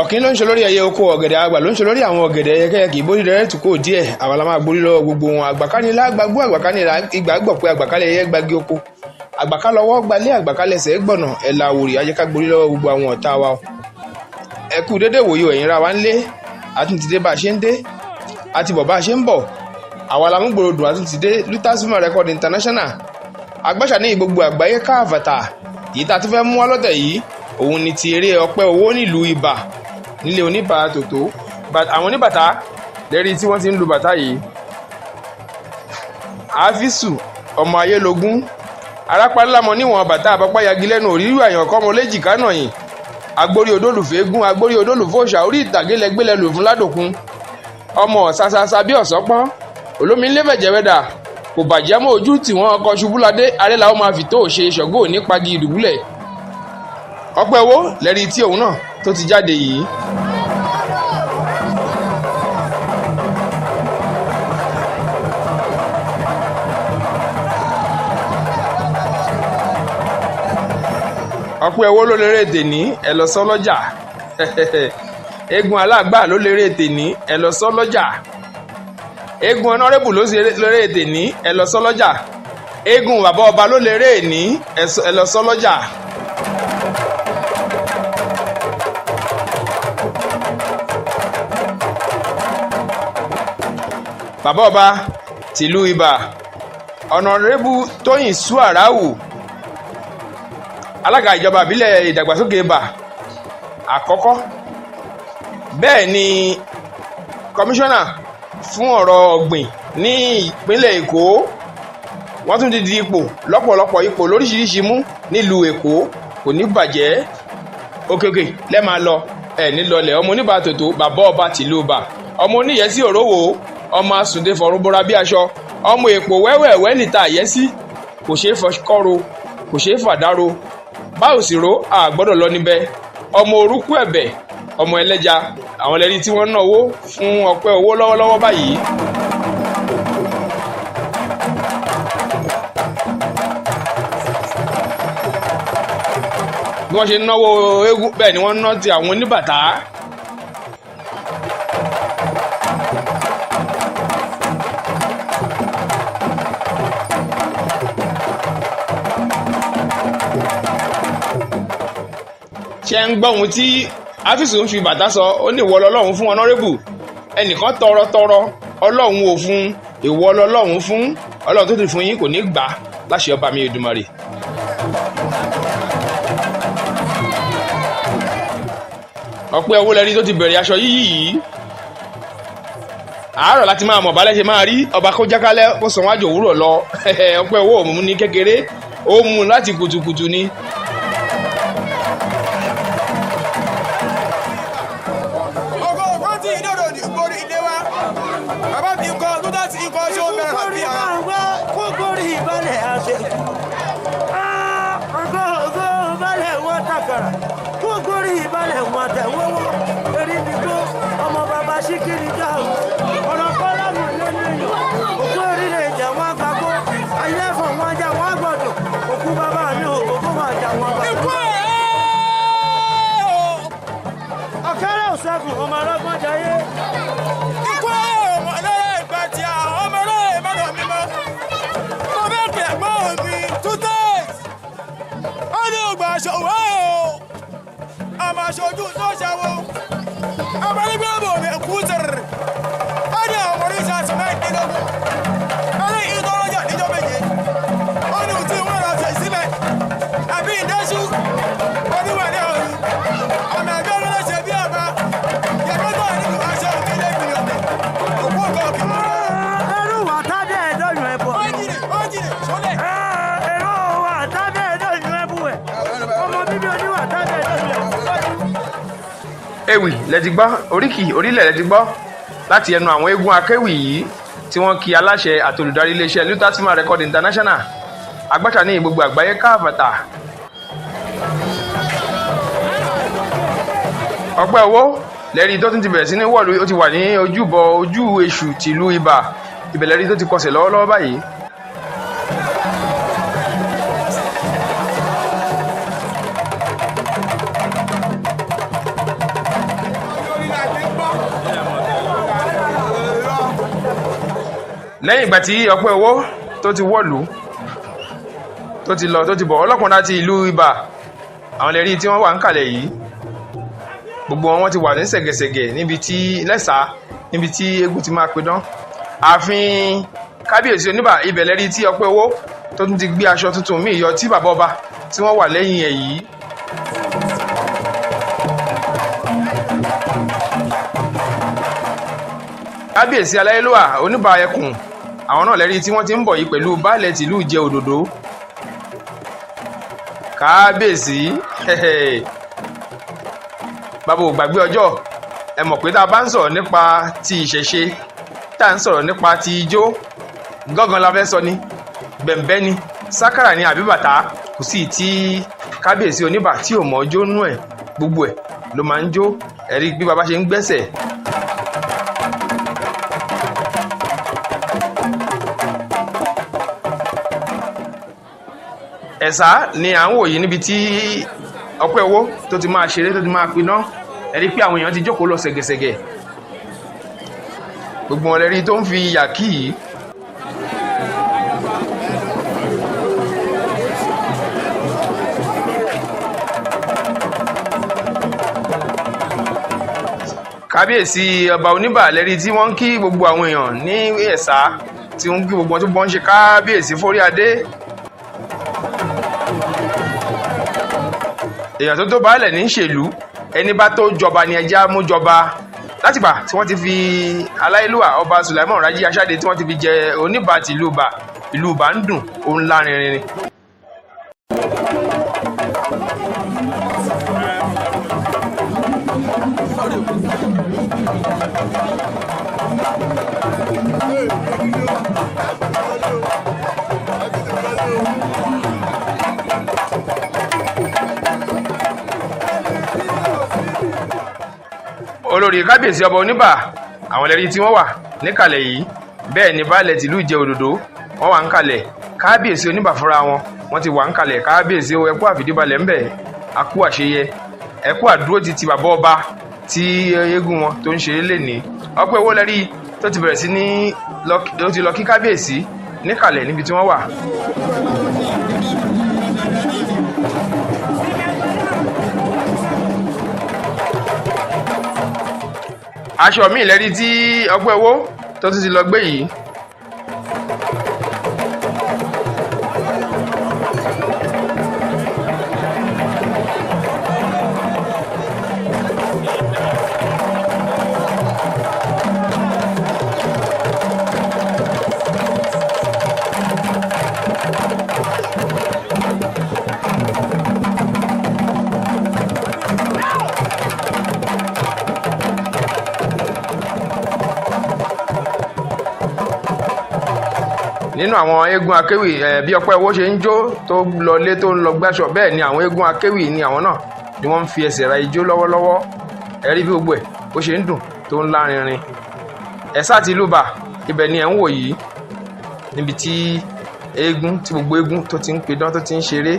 ọ̀kín ló ń ṣe lórí ẹyẹ oko ọ̀gẹ̀dẹ̀ àgbà ló ń ṣe lórí àwọn ọ̀gẹ̀dẹ̀ ẹyẹkẹ́yẹ kì í bórí rẹ̀ tù kó díẹ̀ àwa la máa gborí lọ́wọ́ gbogbo wọn àgbàkánilá gbàgbó àgbàkánilá ìgbà gbọ̀ pé àgbàkálẹ̀ ẹyẹ gbagi oko àgbàkálọ́wọ́ gbalẹ̀ àgbàkálẹ̀sẹ̀ gbọ̀nà ẹ̀là àwòrì ajẹ́ká gborí lọ́wọ́ gbogbo àwọn ọ̀tá wa ẹ kú dédé wòye ẹ̀yin ra wa ń lé àtúntìdé bá a ṣe ń dé àti bọ̀ bá a ṣe ń bọ̀ àwa la mú gbòòrò dùn àtúntìdé Lutasma Record International agbáṣà ní gbogbo àgbáyé káàfàtà yìí tá a tún fẹ́ mú wá lọ́tẹ̀ yìí òun ni ti eré ọpẹ́ owó nílùú Ìbà nílé oníbà tòtó àwọn oníbàtà lẹ́rí tí wọ́n ti ń lu bàtà yìí àfíìsù ọmọ ayélogún arápálámọ níwọ̀n bàtà àbápá yagi lẹ́nu òrírù àyànkọ́ ọmọ léjìká náà yìí agbórí odólùfẹ́ gún agbórí odólùfẹ́ òòṣà orí ìtàgé lẹ́gbẹ́lẹ́ lò fún ládòkun ọmọ sàṣàṣà bí ọ̀sọ́pọ́n olómi ńlẹ́fẹ̀jẹ̀wẹ́dà kò bàjẹ́ mọ́ ojú tí wọ́n kọ ṣubúladé arẹ́là ó máa fi tó ṣe ṣọ̀gbọ́ nípagi ìdùbúlẹ̀ ọpẹ́ owó lẹ́rí tí òun náà tó ti jáde yìí. ọpẹ́ owó ló lérè tèní ẹ lọ sọ lọ́jà eégún aláàgbà ló lérè tèní ẹ lọ sọ lọ́jà eégún ọ̀nàrẹ́bù ló lérè tèní ẹ lọ sọ lọ́jà eégún bàbá ọba ló lérè ní ẹ lọ sọ lọ́jà. bàbá ọba tìlú Ìbà ọ̀nàrẹ́bù Tóyìn Suarawu alága ìjọba ìbílẹ̀ ìdàgbàsókè Ìbà àkọ́kọ́ bẹ́ẹ̀ ni kọmíṣánná fún ọ̀rọ̀ ọ̀gbìn ní ìpínlẹ̀ Èkó wọ́n tún ti di ipò lọ́pọ̀lọpọ̀ ipò lóríṣiríṣi mú nílùú Èkó kò ní bàjẹ́ òkèkè lẹ́ẹ̀ máa lọ ẹ̀ nílọlẹ̀ ọmọ oníbà tòtó bàbá ọba tìlú Ìbà ọmọ oníyẹsí òrówó ọmọ asùndé fọ̀rún bora bí aṣọ ọmọ èpò wẹ́wẹ́wẹ́ níta àyẹ́sí kò ṣeé fọkọ́ro kò ṣeé fàdárò báwo sì ró àgbọ́dọ̀ lọ níbẹ̀ ọmọ orúkú ẹ̀bẹ̀ ọmọ ẹlẹ́ja àwọn ẹlẹ́rìí tí wọ́n náwó fún ọpẹ́ owó lọ́wọ́lọ́wọ́ báyìí. bí wọ́n ṣe náwó eégún bẹ́ẹ̀ ni wọ́n ná ti àwọn oníbàtà. ṣe ń gbọ́ ohun tí áfíìsì ń fi bàtà sọ ó ní ìwọ lọ́lọ́run fún ọ̀nàrẹ́bù ẹnìkan tọrọ ọlọ́run ò fún ìwọ lọ́lọ́run fún ọlọ́run tó ti fún yín kò ní gbà láṣẹ ọba mi Èdùmàrè. ọpẹ́ owó lẹ́rí tó ti bẹ̀rẹ̀ aṣọ yíyí yìí àárọ̀ láti máa mọ̀ bálẹ̀ ṣe máa rí ọba kó jákálẹ̀ kó sàn wájú òwúrọ̀ lọ ọpẹ́ owó òun ní kékeré ó mú láti kùtùkùtù ni. ọmọ ọlọ́gbọ́n jayé. ikú ọmọ ọlọ́yẹ ìgbà tí àwọn ọmọ ọlọ́yẹ mọ́tò mímọ́. mo fẹ́ pè ẹ̀gbọ́n mi tútẹ́. ó ní ògbà ṣòwò ọmọ aṣojú tó ṣàwọ̀. ọmọ nígbà bò mí kú sẹ̀rẹ̀. ó ní àwọn ọmọ oríṣi àti mẹ́ẹ̀ẹ́dínlógún. ó ní ìtọ́lọ́jà níjọ́ méje. ó ní òtí wọn lọ fẹ̀ sílẹ̀. àbí ìdẹ́sù. oníwà ní ọ̀run. ọmọ ẹgbẹ́ ọlọ́lẹ̀ ṣe bí ọba. ewì lẹ́ti gbọ́ oríkì orílẹ̀ lẹ́ti gbọ́ láti ẹnu àwọn eégún akéwì yìí tí wọ́n kí aláṣẹ àti olùdarí iléeṣẹ́ Lutasma Record International agbáṣà ní gbogbo àgbáyé káàfàtà. ọpẹ́ owó lẹ́rìí tó tún ti bẹ̀rẹ̀ sí ní wọ̀lú ó ti wà ní ojúbọ ojú èṣù tìlú Ìbà ìbẹ̀lẹ́rìí tó ti kọsẹ̀ lọ́wọ́lọ́wọ́ báyìí. lẹ́yìn ìgbà tí ọpẹ́ owó tó ti wọ̀lú tó ti lọ tó ti bọ̀ ọlọ́kùnrin láti ìlú Ibà àwọn lè rí tí wọ́n wà ń kalẹ̀ yìí gbogbo wọn ti wà ní sẹ̀gẹ̀sẹ̀gẹ̀ níbi tí lẹ́sàá níbi tí eégún ti máa pidán ààfin kábíyèsí Oníbà ibẹ̀ lẹ́rí tí ọpẹ́ owó tó tún ti gbé aṣọ tuntun míì yọ tí bàbá ọba tí wọ́n wà lẹ́yìn ẹ̀ yìí. kábíyèsí aláyélúwà Oníbà ẹkùn àwọn náà lẹ́rí tí wọ́n ti ń bọ̀ yìí pẹ̀lú baálẹ̀ tìlú Ìjẹ Òdòdó kábíyèsí bàbá ò gbàgbé ọjọ́ ẹ mọ̀ pé tá a bá ń sọ̀rọ̀ nípa ti ìṣẹ̀ṣe tá à ń sọ̀rọ̀ nípa ti ijó gángan la fẹ́ sọ ni bẹ̀m̀bẹ́ ni sákàrà ni àbí bàtà kò sí tí kábíyèsí Oníbà tí ò mọ̀ ọjọ́ nú ẹ̀ gbogbo ẹ̀ ló máa ń jó ẹ̀rí bí bàbá ṣe ń gbẹ́sẹ̀. ẹ̀sà ni à ń wò yìí níbi tí ọpẹ́ owó tó ti máa ṣeré tó ti máa piná ẹ̀rí pé àwọn èèyàn ti jókòó lọ sẹ̀gẹ̀sẹ̀gẹ̀ gbogbo wọn lẹ́rí tó ń fi yà kí yìí. kábíyèsí ọba Oníbà lẹ́rí tí wọ́n ń kí gbogbo àwọn èèyàn ní ẹ̀sà tí wọ́n ń kí gbogbo wọn tó bọ́ ń ṣe kábíyèsí fórí adé. èèyàn tó tó baálẹ̀ ní ìṣèlú ẹni bá tó jọba ni ẹja mú jọba látìgbà tí wọ́n ti fi aláyélúwà ọba Sùláìmọ̀n Rájí Aṣáde tí wọ́n ti fi jẹ Oníbà ti ìlú Ìbà ń dùn òun lárinrin. olórí kábíyèsí ọba Oníbà àwọn lẹ́rí tí wọ́n wà níkàlẹ̀ yìí bẹ́ẹ̀ ni baálẹ̀ tìlú Ìjẹ Òdòdó wọ́n wà ń kalẹ̀ kábíyèsí Oníbà fúnra wọn ti wà ń kalẹ̀ kábíyèsí ẹkú àfìdíbalẹ̀ ńbẹ̀ akú àṣeyẹ ẹkú àdúró ti bàbá ọba tí eégún wọn tó ń ṣe lénìí ọpẹ́ owó lẹ́rí tó ti bẹ̀rẹ̀ sí ní ló ti lọ kí kábíyèsí níkàlẹ̀ níbi tí wọ́n wà. aṣọ mi lẹ́rí tí ọpẹ́ owó tó tún ti lọ gbé yìí. nínú àwọn eégún akéwì bí ọpẹ́ owó ṣe ń jó tó lọlé tó ń lọ gbáṣọ bẹ́ẹ̀ ni àwọn eégún akéwì ni àwọn náà ni wọ́n ń fi ẹsẹ̀ ra ijó lọ́wọ́lọ́wọ́ ẹ̀rí bí gbogbo ẹ̀ ó ṣe ń dùn tó ń lárinrin. ẹ̀sà ti ìlú Ìbà ibẹ̀ ni ẹ̀ ń wò yìí níbi tí eégún tí gbogbo eégún tó ti ń pidán tó ti ń ṣeré.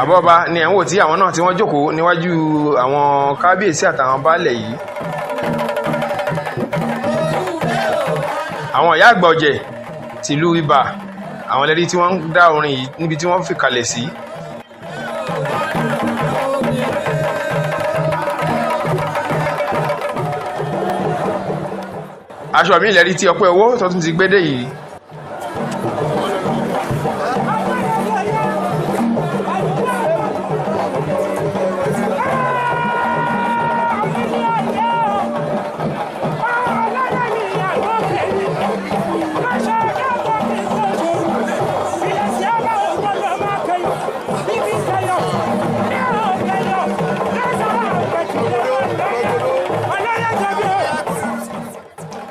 àbọ̀bá ni ẹ̀ ń wò tí àwọn náà tí wọ́n jókòó níwájú àwọn kábíyèsí àtàwọn baálẹ̀ yìí. àwọn ìyá àgbà ọ̀jẹ̀ tìlú Ìbà àwọn lẹ́rí tí wọ́n ń dá orin yìí níbi tí wọ́n fi kalẹ̀ sí. aṣọ mi lẹ́rí tí ọpẹ́ owó tó tún ti gbé dé yìí.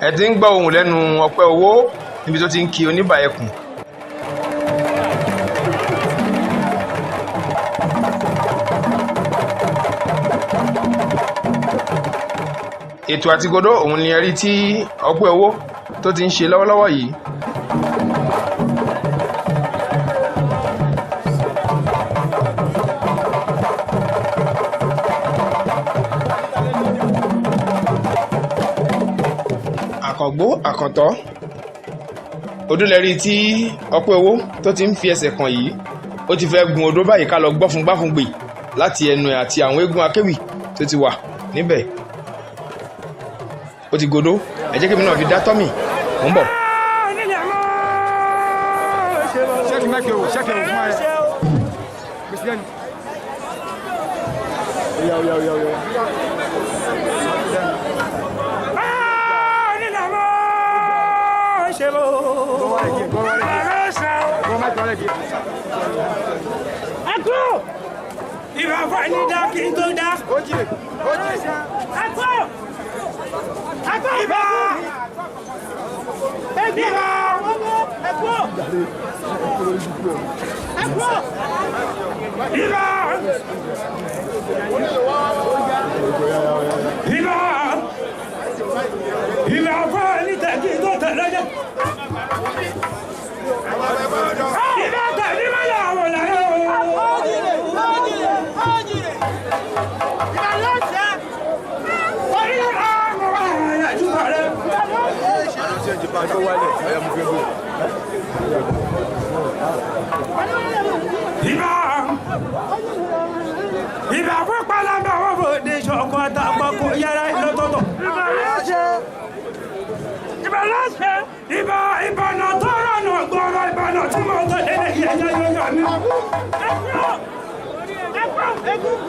ẹ ti ń gbọ́ ohùn lẹ́nu ọpẹ́ owó níbi tó ti ń kí Oníbà ẹkùn. ètò àtigodó òun ni ẹ rí tí ọpẹ́ owó tó ti ń ṣe lọ́wọ́lọ́wọ́ yìí. àkàngbó àkàntọ́ odúlẹ̀rí tí ọpẹ́ owó tó ti ń fi ẹsẹ̀ kàn yìí ó ti fẹ́ gun odó báyìí ká lọ gbọ́ fún gbáfúngbè láti ẹnu ẹ̀ àti àwọn eégún akéwì tó ti wà níbẹ̀ ó ti godó ẹ jẹ́ kí mi náà fi dá tọ́mì mò ń bọ̀. Ìbá fún ẹni dá kí n tó dá. Ẹ̀kọ́! Ẹ̀kọ́! Ìbá! Ìbá! Ẹ̀kọ́! Ẹ̀kọ́! Ìbá! Ìbá! Ìbá fún ẹni dá kí n tó tẹ̀lé jẹ́. Ìbá tẹ̀lé máa yà wọ̀ láyé o. Ìbá fún pálábà wọ́n bò ní ṣọ̀kan àtàpọ̀ kò yára ìlọ́tọ̀tọ̀. Ìbá lọ́sẹ̀ ìbọnà tó rọ̀nà gbọ́rọ̀ ìbọnà tí mo tọ́ lẹ́lẹ̀ yẹ̀yẹ́ yóò yà mí.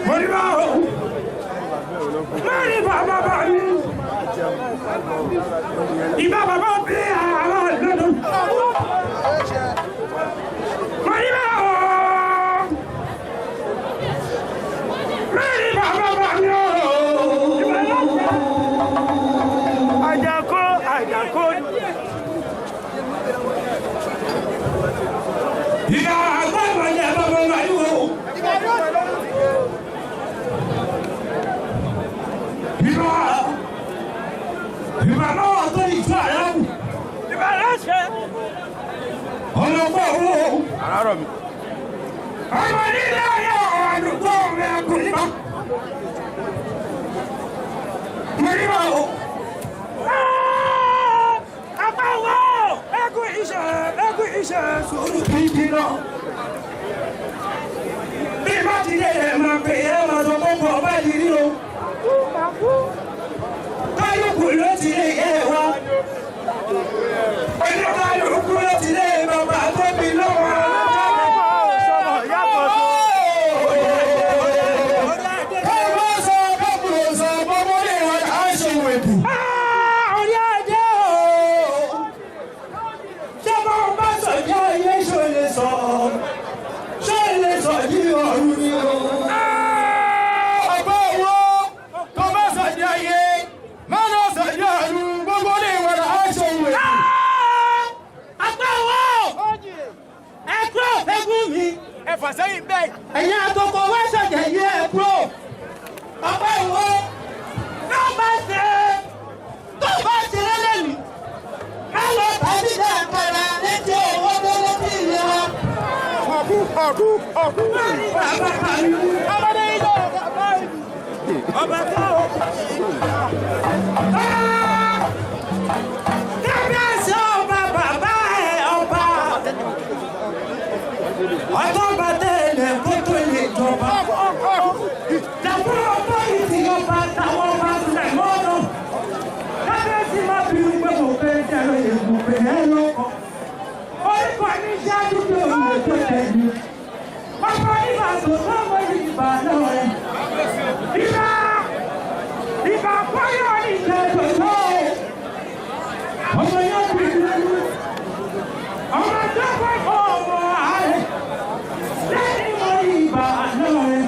Mo ní bá o. Mẹ́rin bàbá bá mi. Ìbá bàbá bí àwọn ìlọ́dún. Mo ní bá o. Mẹ́rin bàbá bá mi o. Àjàkó. Ìbá àgbà ìbàjẹ́ bàbá bá yín o. Ìbá náà tó ìjọ àyàwó. Ìbá láṣẹ. Ọlọ́pàá owó. Àrárọ̀ mi. Ọmọ nílé ayé ọ̀rọ̀ àdúgbò rẹ̀ kò ní bá. Mo ní bá o. Apá wo? Ẹkún iṣẹ́ sùúrù bíbí náà. Bí bá ti dé ẹ̀ máa pè é máa sọ fún ọkọ̀ ọba yìí rí o. Kálukú ló ti lé yẹ wa. Kálukú ló ti lé bàbá tó bí lọ́wọ́. Orí adé o. Ṣé bá wọn bá sọ̀jọ́ ayé ṣó lè sọ? Ṣó lè sọ yìí ọ̀run ni o? Ẹ̀fà sẹ́yìn bẹ́ẹ̀. Ẹ̀yin àtọkọ wá ṣàjẹ́ yé ẹ̀ kúrò. Ọ̀pọ̀ ìwọ tó bá ṣe lẹ́lẹ́mì. Ká lọ tàbí dá àkàrà létí owó tó létí ilé wa. Ọ̀kú. Bàbá mi. Ọmọdé ilé ọ̀gá mi. Ọba tó. Kábíyèsí ọba bàbá ẹ̀ ọba. Ọjọ́ bá tẹ̀lé kó tó lè jọba. Dàbúrò ọmọ yìí ti yọba táwọn ọba sílẹ̀ mọ́nà. Kábíyèsí máa bí pé mo fẹ́ jẹ́rọ ìgbùgbé ẹ lọ́kọ̀. Orúkọ ní ṣáájú pé òun tó tẹ̀lé. Ọmọ ìbà tó sọ́mọ ìbà náà rẹ̀. Ìbà pọ́yọ̀ ní ìjẹ́jọ́ náà. Ọmọ yóò bí lẹ́nu. Ọmọ tó fẹ́ kọ́ ọmọ ààrẹ. Lẹ́yìn mọ ìbà náà rẹ̀.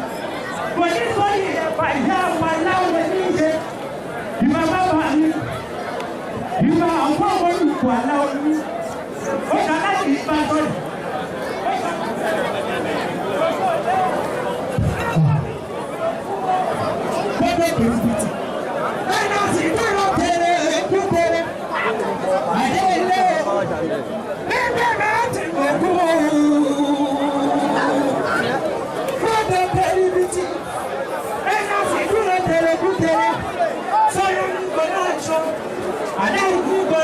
Kò ní sọ ìyẹ̀pà ìyá wa láwọn níṣe. Ìbà bàbá mi. Ìbà àwọn olùkọ́ aláwọ̀ mi. Ó kà láti ìbá tọ́jú. Gbọ́dọ̀ kìí bìtì. Bẹ́ẹ̀ni a sì dúró tẹ̀lé ẹ̀kú tẹ̀lé. Àdé ilé. Bẹ́ẹ̀ni a ti gbẹ̀kú. Gbọ́dọ̀ kìí bìtì. Bẹ́ẹ̀ni a sì dúró tẹ̀lé ẹ̀kú tẹ̀lé. Sọ́yọ́ ní gbọ́dọ̀ aṣọ. Àdé ìkú gbọ́dọ̀.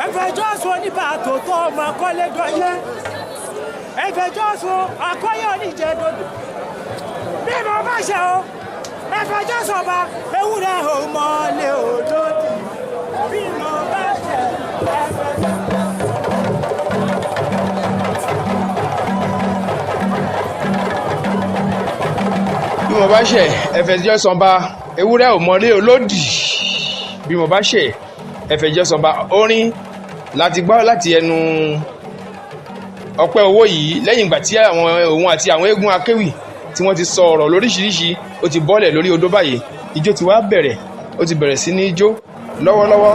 ẹ̀fẹ̀jọ́ sùn oníbàtò tó ọmọ akọ́lé dọ́yẹ́ ẹ̀fẹ̀jọ́ sùn akọ́yẹ́ oníjẹ́ dòdò bí mo bá ṣe o ẹ̀fẹ̀jọ́ sọ̀ba ewúrẹ́ ò mọ́lẹ̀ òdòdì bí mo bá ṣe ẹ̀fẹ̀jọ́. bí mo bá ṣe ẹ̀fẹ̀jọ́ sọ̀ba ewúrẹ́ ò mọ́lẹ̀ òlódì bí mo bá ṣe ẹ̀fẹ̀jọ́ sọ̀ba orin láti gbọ́ láti ẹnu Ọpẹ́ Owó yìí lẹ́yìn ìgbà tí òun àti àwọn eégún akéwì tí wọ́n ti sọ ọ̀rọ̀ lóríṣiríṣi ó ti bọ́lẹ̀ lórí odó báyìí ijó ti wá bẹ̀rẹ̀ ó ti bẹ̀rẹ̀ sí ní jó lọ́wọ́lọ́wọ́.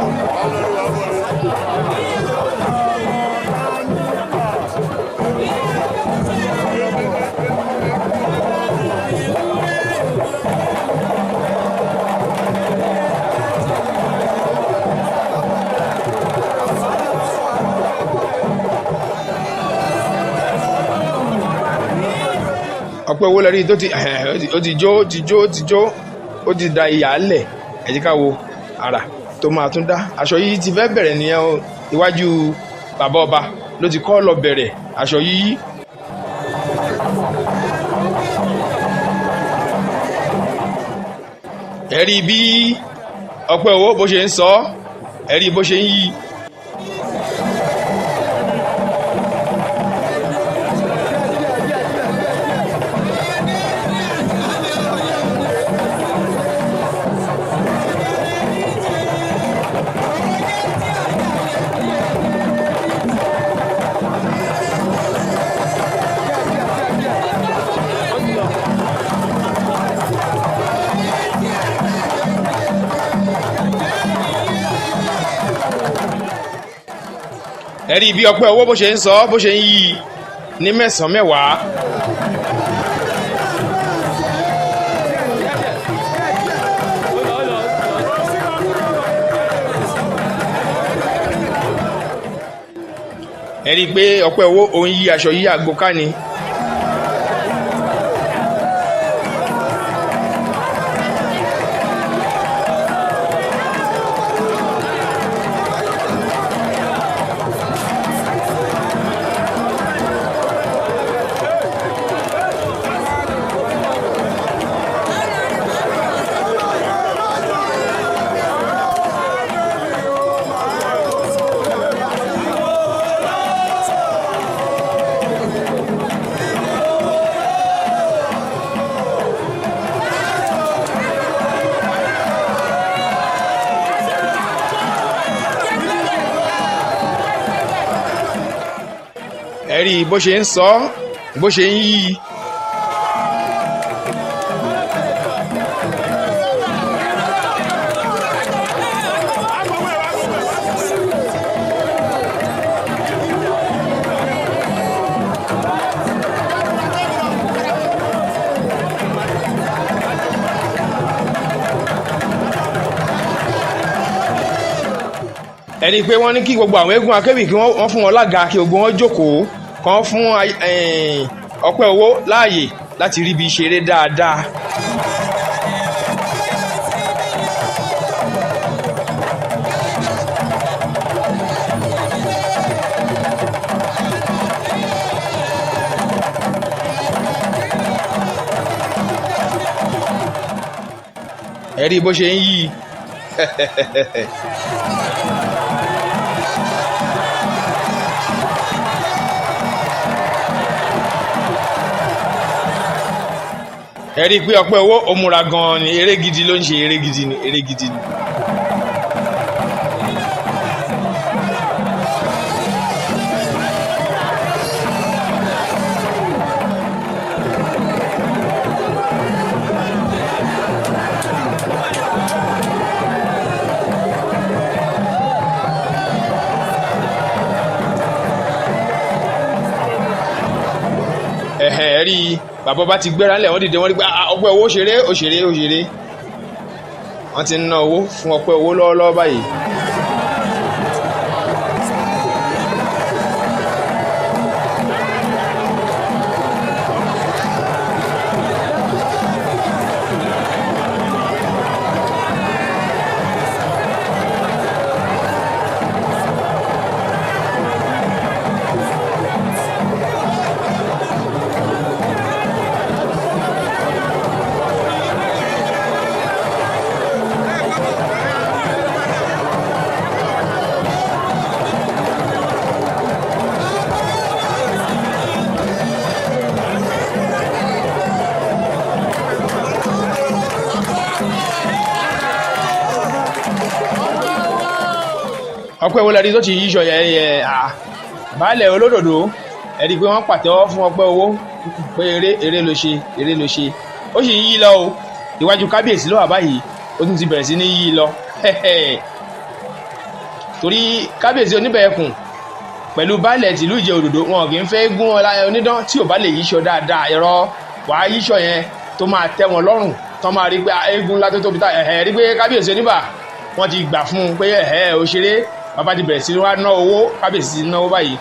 Ọpẹ́ Owó lẹ́rí tó ti jó ó ti da ìyà lẹ̀ ẹ jẹ́ ká wo àrà tó máa tún dá aṣọ yìí ti fẹ́ bẹ̀rẹ̀ nìyẹn iwájú bàbá ọba ló ti kọ́ lọ bẹ̀rẹ̀ aṣọ yìí. ẹ rí bí Ọpẹ́ Owó bó ṣe ń sọ ẹ rí bó ṣe ń yí. ẹ rí bí Ọpẹ́ Owó bó ṣe ń sọ bó ṣe ń yí ní mẹ́sàn-án mẹ́wàá. ẹ rí pé Ọpẹ́ Owó òun yí aṣọ yí àgbo ká ni. ẹ rí bó ṣe ń sọ bó ṣe ń yí. ẹ rí pé wọ́n ní kí gbogbo àwọn eégún akéwì kí wọ́n fún wọn lága kí gbogbo wọn jókòó kan fún Ọpẹ́ Owó láàyè láti rí bí ṣeré dáadáa. ẹ rí bó ṣe ń yí. ẹ rí i pé Ọpẹ́ Owó ó múra gan-an ni eré gidi ló ń ṣe eré gidi ni eré gidi ni. ẹ rí i bàbá bá ti gbéra ńlẹ̀ wọ́n dìde wọ́n rí pé Ọpẹ́ Owó òṣèré wọ́n ti ń ná owó fún Ọpẹ́ Owó lọ́wọ́lọ́wọ́ báyìí. ọpẹ́ owó lẹ́rí tó ti yíṣọ yẹ baálẹ̀ olódòdó ẹ̀rí pé wọ́n pàtẹ́wọ́ fún ọpẹ́ owó pé eré ló ṣe ó sì ń yí lọ o iwájú kábíyèsí ló wà báyìí ó tún ti bẹ̀rẹ̀ sí ní yí lọ torí kábíyèsí oníbẹ̀ẹ̀kùn pẹ̀lú baálẹ̀ tìlú Ìjẹ̀ Òdòdó wọn kì í fẹ́ gún onídán tí ò bá lè yíṣọ dáadáa ẹ̀rọ wàá yíṣọ yẹn tó máa tẹ́ wọn lọ́rùn tó máa rí pé eégún ńlá tó tóbi tá rí pé kábíyèsí oníbà wọ́n ti gbà fún un pé òṣèré bàbá ti bẹ̀rẹ̀ sí wá ná owó kábíyèsí ti náwó báyìí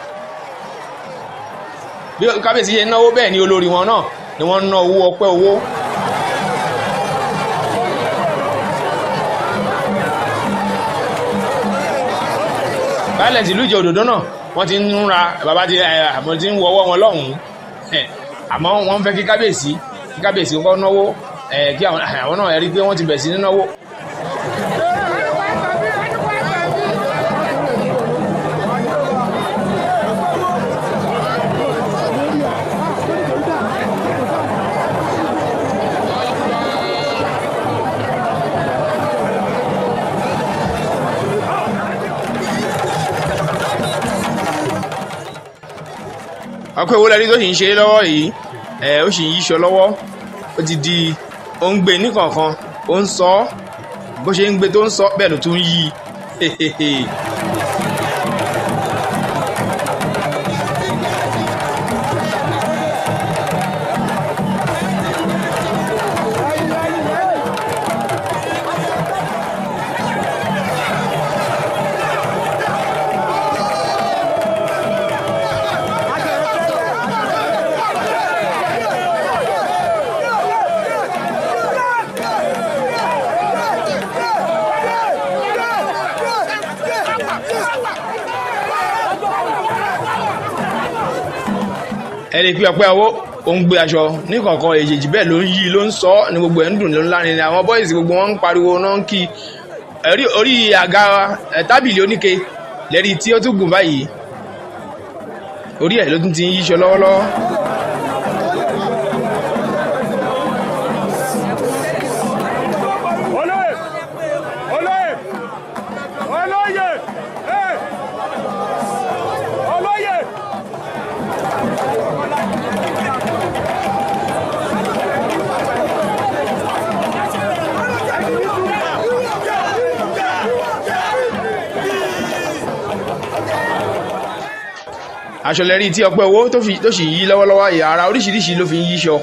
bí kábíyèsí yẹn náwó bẹ́ẹ̀ ni olórí wọn náà ni wọ́n ná owó ọpẹ́ owó. baálẹ̀ tìlú Ìjẹ̀ Òdòdó náà wọ́n ti ń ra bàbá ti ń wọ́wọ́ wọn lọ́hùn-ún àmọ́ wọ́n ń fẹ́ kí kábíyèsí kọ́ náwó kí àwọn náà rí pé wọ́n ti bẹ̀rẹ̀ sí ní náwó. ọpẹ́ owó lẹ́rí tó sì ń ṣe lọ́wọ́ yìí ó sì ń yíṣọ lọ́wọ́ ó ti di ó ń gbé níkọ̀ọ̀kan ó ń sọ bó ṣe ń gbé tó ń sọ bẹ́ẹ̀ ló tún ń yí ẹni pé ọpẹ́ owó ó ń gbé aṣọ ní kọ̀ọ̀kan èjèèjì bẹ́ẹ̀ ló ń yí ló ń sọ ní gbogbo ẹ̀ ń dùn ló ń lárin ní àwọn bọ́ìsì gbogbo wọn ń pariwo náà ń kí orí àga tábìlì oníke lẹ́rí tí ó tún gùn báyìí orí ẹ̀ ló tún ti ń yíṣọ lọ́wọ́lọ́wọ́. aṣọ lẹ́rí tí ọpẹ́ owó tó sì yí lọ́wọ́lọ́wọ́ ara oríṣiríṣi ló fi ń yíṣọ.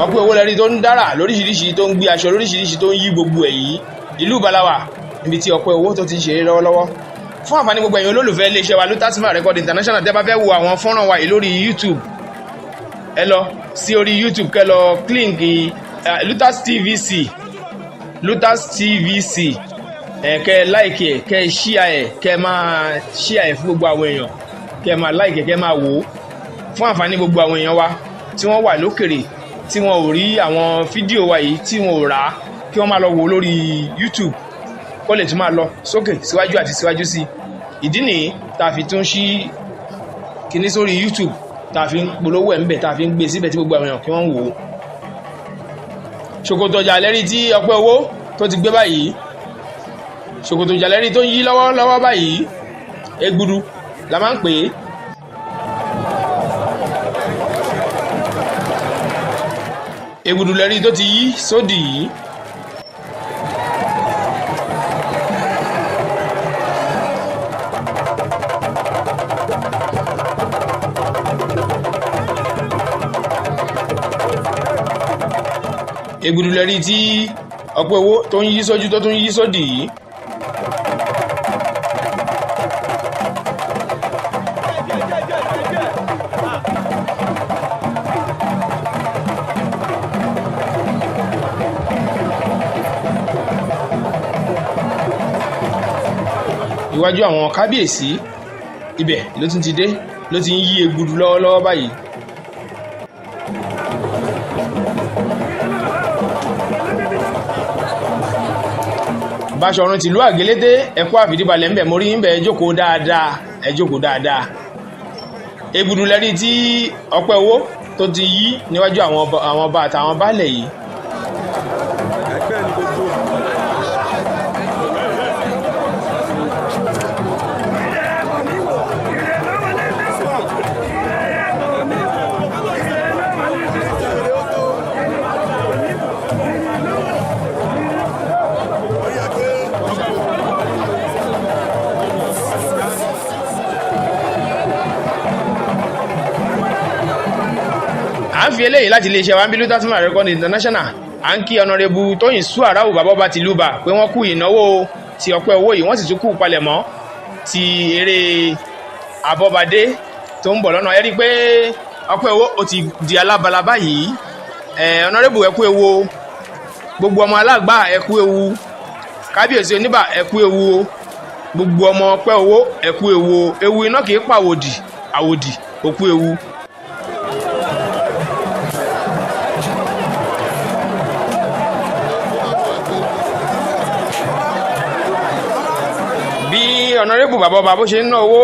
ọpẹ́ owó lẹ́rí tó ń dára lóríṣiríṣi tó ń gbé aṣọ lóríṣiríṣi tó ń yí gbogbo ẹ̀ yìí ìlú Balawa níbi tí ọpẹ́ owó tó ti ń ṣeré lọ́wọ́lọ́wọ́ fún àǹfààní gbogbo ẹ̀yin olólùfẹ́ iléeṣẹ́ wa Lutasma Record International tẹ́ bá fẹ́ wo àwọn fọ́nrán wa yìí lórí YouTube ẹ lọ sí orí YouTube kẹ́ lọ kílíǹkì Lutas TVC kẹ́ láìkì ẹ̀ kẹ́ ṣíà ẹ̀ kẹ́ máa ṣíà ẹ̀ fún gbogbo àwọn èèyàn kẹ́ máa láìkì ẹ̀ kẹ́ máa wò ó fún àǹfààní gbogbo àwọn èèyàn wa tí wọ́n wà lókèrè tí wọn ò rí àwọn fídíò wa yìí tí wọn ò rà á kí wọ́n máa lọ wò lórí YouTube kó lè tún máa lọ sókè síwájú àti síwájú sí ìdí nìyí tá a fi tún ṣí kíní sórí YouTube tá a fi ń polówó ẹ̀ ń bẹ̀ tá a fi ń gbé síbẹ̀ tí gbogbo àwọn èèyàn kí wọ́n wò ó. ṣòkòtò jàlẹ́rí tí ọpẹ́ owó tó ti gbé báyìí ṣòkòtò jàlẹ́rí tó ń yí lọ́wọ́lọ́wọ́ báyìí Egbudu la máa ń pè é Ègbùdù lẹ́rí tó ti yí sódì yìí. Ègbùdù lẹ́rí tí ọpẹ́ owó tó ń yí sójú tó tún yí sódì yìí. Iwájú àwọn kábíyèsí ibẹ̀ ló tún ti dé, ló ti ń yí ègbùdù lọ́wọ́lọ́wọ́ báyìí. Báṣọ̀run tìlú Àgélété ẹ̀kọ́ àfìdíbalẹ̀ ńbẹ̀ mórí ńbẹ̀ ẹ jókòó dáadáa, ẹ jókòó dáadáa. Ègbùdù lẹ́rí tí ọpẹ́ owó tó ti yí níwájú àwọn ọba àtàwọn baálẹ̀ yìí. À ń fi eléyìí láti iléeṣẹ́ wa Ambilu Tasma Record International. À ń kí ọ̀nàrẹ́bù Tóyìn Suarau Bàbá Tìlúbà pé wọ́n kú ìnáwó ti ọpẹ́ owó yìí, wọ́n sì tún kú palẹ̀mọ́ ti eré Abọ́badé tó ń bọ̀ lọ́nà. Ẹ rí i pé ọpẹ́ owó ó ti di alábala báyìí. Ọ̀nàrẹ́bù ẹ kú ewu, gbogbo ọmọ alágbà ẹ kú ewu, kábíyèsí oníbà ẹ kú ewu, gbogbo ọmọ ọpẹ́ owó ẹ kú ewu. Ewu iná kì í pa àwòdì òkú ewu. Ọ̀nàrẹ́bù bàbá ọba bó ṣe ń ná owó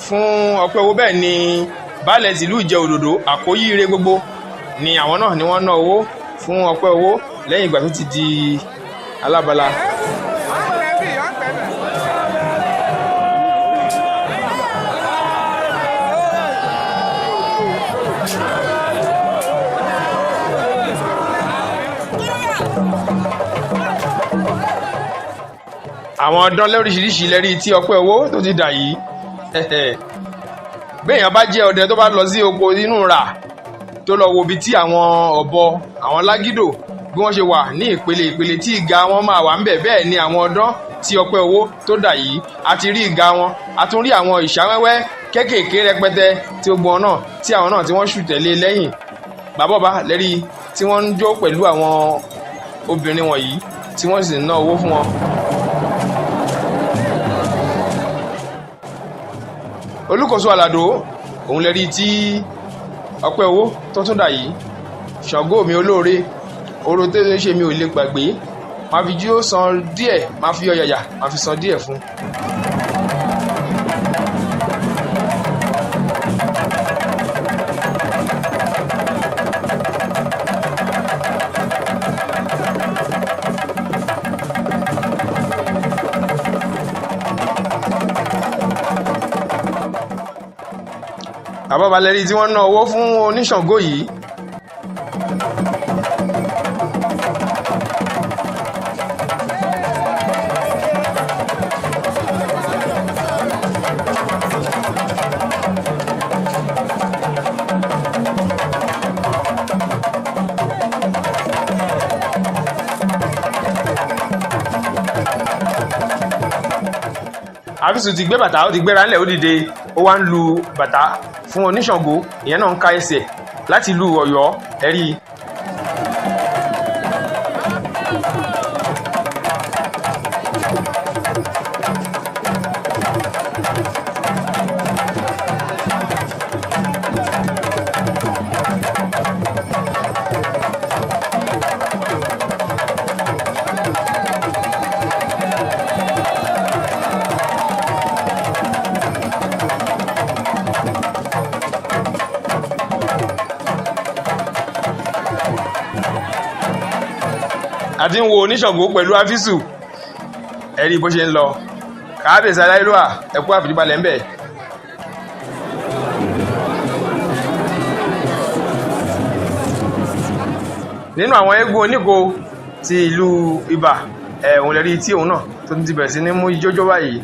fún ọpẹ́ owó, bẹ́ẹ̀ ni baálẹ̀ tìlú Ìjẹ Òdòdó Àkóyíire gbogbo ni àwọn náà ni wọ́n ná owó fún ọpẹ́ owó lẹ́yìn ìgbà tó ti di alábala. Àwọn ọdán lóríṣiríṣi lẹ́rí tí ọpẹ́ owó tó ti dà yìí. Béèyàn bá jẹ́ ọdẹ tó bá lọ sí oko nínú rà tó lọ wo ibi tí àwọn ọ̀bọ, àwọn lágídò bí wọ́n ṣe wà ní ìpele tí ìga wọn máa wà ńbẹ̀, bẹ́ẹ̀ ni àwọn ọdán tí ọpẹ́ owó tó dà yìí. A ti rí ìga wọn, a tún rí àwọn ìṣáwẹ́wẹ́ kéékèèké rẹpẹtẹ tí gbogbo wọn náà tí àwọn náà tí wọ́n ṣù tẹ̀lé lẹ́yìn. Bàbá ọba lẹ́rí tí wọ́n ń jó pẹ̀lú àwọn obìnrin wọ̀nyí tí wọ́n sì ń ná owó fún wọn. Olúkòso Àlàdó òun lẹ́rí tí ọpẹ́ owó tó tún dà yìí. Ṣàngó mi olóore, oró tó ṣe mi ò lè gbàgbé, máa fi jí ó san díẹ̀, máa fi ọ̀yàyà máa fi san díẹ̀ fún. Bàbá Valérie tí wọ́n ná owó fún oníṣàngó yìí. Àfísù ti gbé bàtà, ó ti gbéra ńlẹ̀, ó dìde, ó wá ń lu bàtà fún oníṣàngó, ìyẹn náà ń ká ẹsẹ̀ láti ìlú Ọ̀yọ́ ẹ̀rí. Àti ń wo oníṣàngó pẹ̀lú Àfísù, ẹ̀rí bó ṣe ń lọ. Kábíyèsí aláìlúwà ẹ̀kú àfìdíbalẹ̀ ń bẹ̀. nínú àwọn eégún oníko ti ìlú Ibà òun lè rí tí òun náà tó ti bẹ̀rẹ̀ sí ní mú ijójó báyìí.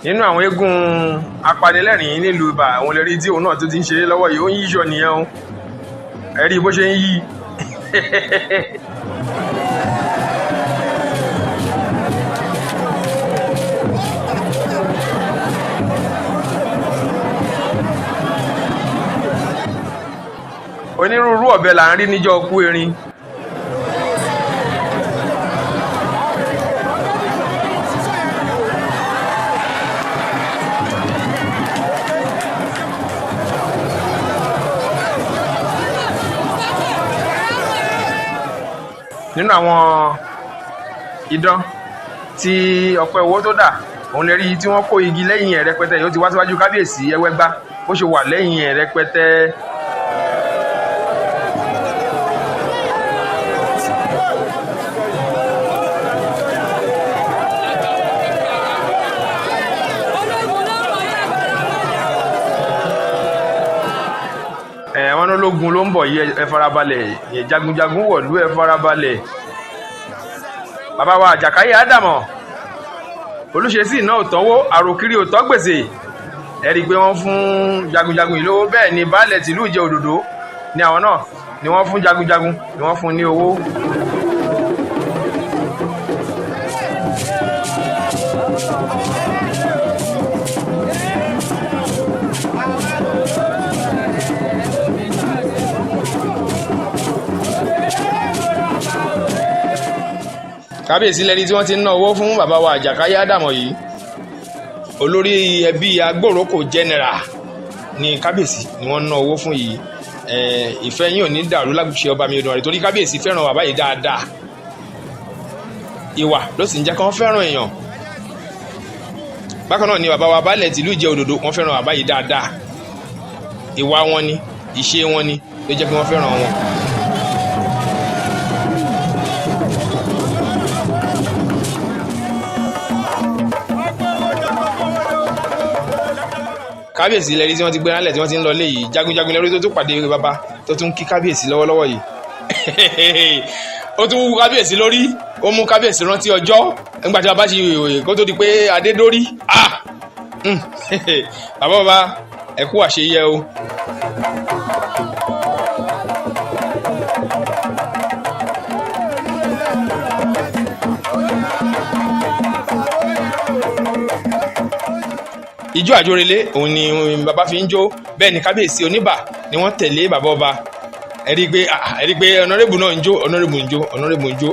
nínú àwọn eégún apanilẹ́rìn nílùú Ibà àwọn lè rí tí òun náà tó ti ń ṣeré lọ́wọ́ yìí ó ń yíṣọ nìyẹn o ẹ rí bó ṣe ń yí. onírúurú ọ̀bẹ là ń rí níjọ́ kú erin. nínú àwọn idán tí Ọpẹ́ Owó tó dà òun lè rí tí wọ́n kó igi lẹ́yìn ẹ̀ rẹpẹtẹ yóò ti wá síwájú kábíyèsí Ẹwẹ́gbá bó ṣe wà lẹ́yìn ẹ̀ rẹpẹtẹ. wọ́n lógun ló ń bọ̀ yìí ẹ farabalẹ̀ jagunjagun wọ̀lú ẹ farabalẹ̀. bàbá wa Àjàkáyé Ádámọ̀ Olúṣesí náà ò tánwó àròkiri ò tán gbèsè ẹ rí i pé wọ́n fún jagunjagun yìí lówó bẹ́ẹ̀ ni baálẹ̀ tìlú Ìjẹ Òdòdó ni àwọn náà ni wọ́n fún jagunjagun ni wọ́n fún ní owó. kábíyèsí lẹ́ni tí wọ́n ti ń ná owó fún bàbá wa Àjàkáyé Ádámọ̀ yìí olórí ẹbí Agbórókò general ní kábíyèsí ni wọ́n ná owó fún yìí. ìfẹ́ yín ò ní dàrú lágbèsè ọba mi Olódùmarè torí kábíyèsí fẹ́ràn bàbá yìí dáadáa ìwà ló sì ń jẹ́ kí wọ́n fẹ́ràn èèyàn. bákan náà ni bàbá wa baálẹ̀ tìlú Ìjẹ Òdòdó wọ́n fẹ́ràn bàbá yìí dáadáa ìwà wọn ni ìṣe wọn ni ló jẹ́ kí wọ́n fẹ́ràn wọn. kábíyèsí lẹ́rí tí wọ́n ti gbé ránlẹ̀ tí wọ́n ti ń lọ lé yìí jagunjagun lẹ́rí tó tún pàdé bàbá tó tún kí kábíyèsí lọ́wọ́lọ́wọ́ yìí ó tún wú kábíyèsí lórí ó mú kábíyèsí rántí ọjọ́ nígbà tí bàbá ṣe ìwé kó tó di pé adé dórí bàbá ẹ kú àṣeyẹ o. ijó àjórelé òun ni bàbá fi ń jó bẹ́ẹ̀ ni kábíyèsí Oníbà ni wọ́n tẹ̀lé bàbá ọba ẹ rí i pé ọ̀nàrẹ́bù náà ń jó ọ̀nàrẹ́bù ń jó ọ̀nàrẹ́bù ń jó.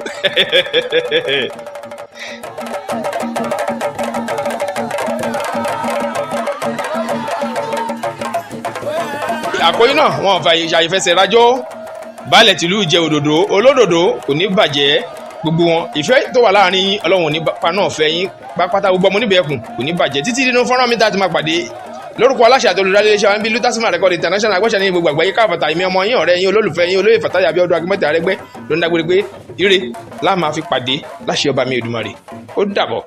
àkóyí náà wọn ò fààyè ṣàyẹ̀fẹsẹ̀ rájọ́ baálẹ̀ tìlú Ìjẹ Òdòdó olódòdó kò ní bàjẹ́ gbogbo wọn ìfẹ́ tó wà láàrin yín Ọlọ́run ò ní pa náà fẹ́ yín pápátá gbogbo ọmọ oníbẹ̀ẹ́kùn kò ní bàjẹ́ títí nínú fọ́nrán mi tá a ti máa pàdé lórúkọ aláṣẹ àti olùdarí iléeṣẹ́ wa ń bí Lutasima Record International agbọ́sẹ̀ ní gbogbo àgbáyé káfàtà ìmí ọmọ yín ọ̀rẹ́ yín olólùfẹ́ yín olóyè Fàtáyà Abíọ́dún Akínmọ́tì Arẹ́gbẹ́ ló ń dágbére pé ire la máa fi pàdé láṣẹ ọba mi Èdùmàrè ó dàbọ̀.